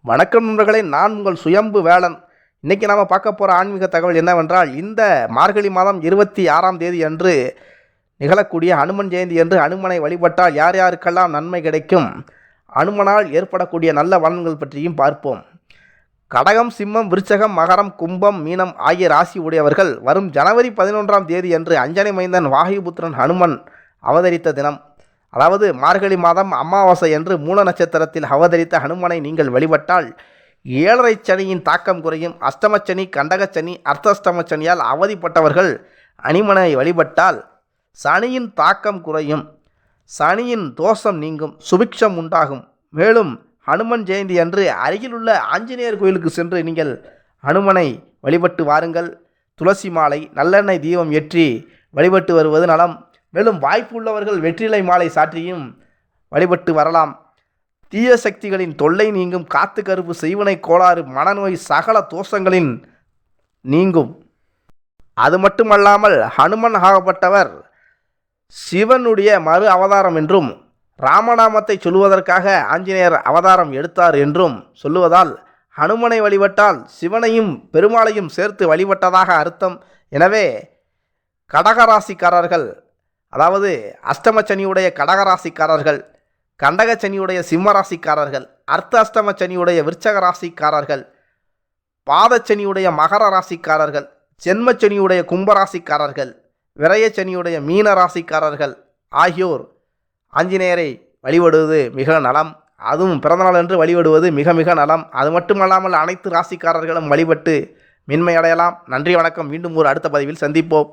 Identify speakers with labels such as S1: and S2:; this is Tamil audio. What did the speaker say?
S1: வணக்கம் நண்பர்களே, நான் உங்கள் சுயம்பு வேளன். இன்றைக்கி நாம் பார்க்க போகிற ஆன்மீக தகவல் என்னவென்றால், இந்த மார்கழி மாதம் 26ஆம் தேதி அன்று நிகழக்கூடிய அனுமன் ஜெயந்தி என்று அனுமனை வழிபட்டால் யார் யாருக்கெல்லாம் நன்மை கிடைக்கும், அனுமனால் ஏற்படக்கூடிய நல்ல பலன்கள் பற்றியும் பார்ப்போம். கடகம், சிம்மம், விருச்சகம், மகரம், கும்பம், மீனம் ஆகிய ராசி உடையவர்கள் வரும் ஜனவரி 11ஆம் தேதி அன்று அஞ்சனை மைந்தன் வாயுபுத்திரன் அனுமன் அவதரித்த தினம், அதாவது மார்கழி மாதம் அமாவாசை என்று மூல நட்சத்திரத்தில் அவதரித்த ஹனுமனை நீங்கள் வழிபட்டால் 7.5 சனியின் தாக்கம் குறையும். அஷ்டமச்சனி, கண்டகச்சனி, அர்த்தஷ்டமச்சனியால் அவதிப்பட்டவர்கள் அனுமனை வழிபட்டால் சனியின் தாக்கம் குறையும், சனியின் தோஷம் நீங்கும், சுபிக்ஷம் உண்டாகும். மேலும் ஹனுமன் ஜெயந்தி அன்று அருகிலுள்ள ஆஞ்சநேயர் கோயிலுக்கு சென்று நீங்கள் ஹனுமனை வழிபட்டு வாருங்கள். துளசி மாலை, நல்லெண்ணெய் தீபம் ஏற்றி வழிபட்டு வருவது நலம். மேலும் வாய்ப்பு உள்ளவர்கள் வெற்றிலை மாலை சாற்றியும் வழிபட்டு வரலாம். தீய சக்திகளின் தொல்லை நீங்கும். காத்து கருப்பு, செய்வனை கோளாறு, மனநோய், சகல தோஷங்களின் நீங்கும். அது மட்டுமல்லாமல் ஹனுமன் ஆகப்பட்டவர் சிவனுடைய மறு அவதாரம் என்றும், ராமநாமத்தை சொல்வதற்காக ஆஞ்சநேயர் அவதாரம் எடுத்தார் என்றும் சொல்லுவதால் ஹனுமனை வழிபட்டால் சிவனையும் பெருமாளையும் சேர்த்து வழிபட்டதாக அர்த்தம். எனவே கடகராசிக்காரர்கள், அதாவது அஷ்டமச்சனியுடைய கடகராசிக்காரர்கள், கண்டகச்சனியுடைய சிம்மராசிக்காரர்கள், அர்த்த அஷ்டமச்சனியுடைய விருச்சக ராசிக்காரர்கள், பாதச்சனியுடைய மகர ராசிக்காரர்கள், ஜென்மச்சனியுடைய கும்பராசிக்காரர்கள், விரயச்சனியுடைய மீன ராசிக்காரர்கள் ஆகியோர் ஆஞ்சநேயரை வழிபடுவது மிக நலம். அதுவும் பிறந்தநாள் என்று வழிபடுவது மிக மிக நலம். அது மட்டுமல்லாமல் அனைத்து ராசிக்காரர்களும் வழிபட்டு மென்மையடையலாம். நன்றி, வணக்கம். மீண்டும் ஒரு அடுத்த பதிவில் சந்திப்போம்.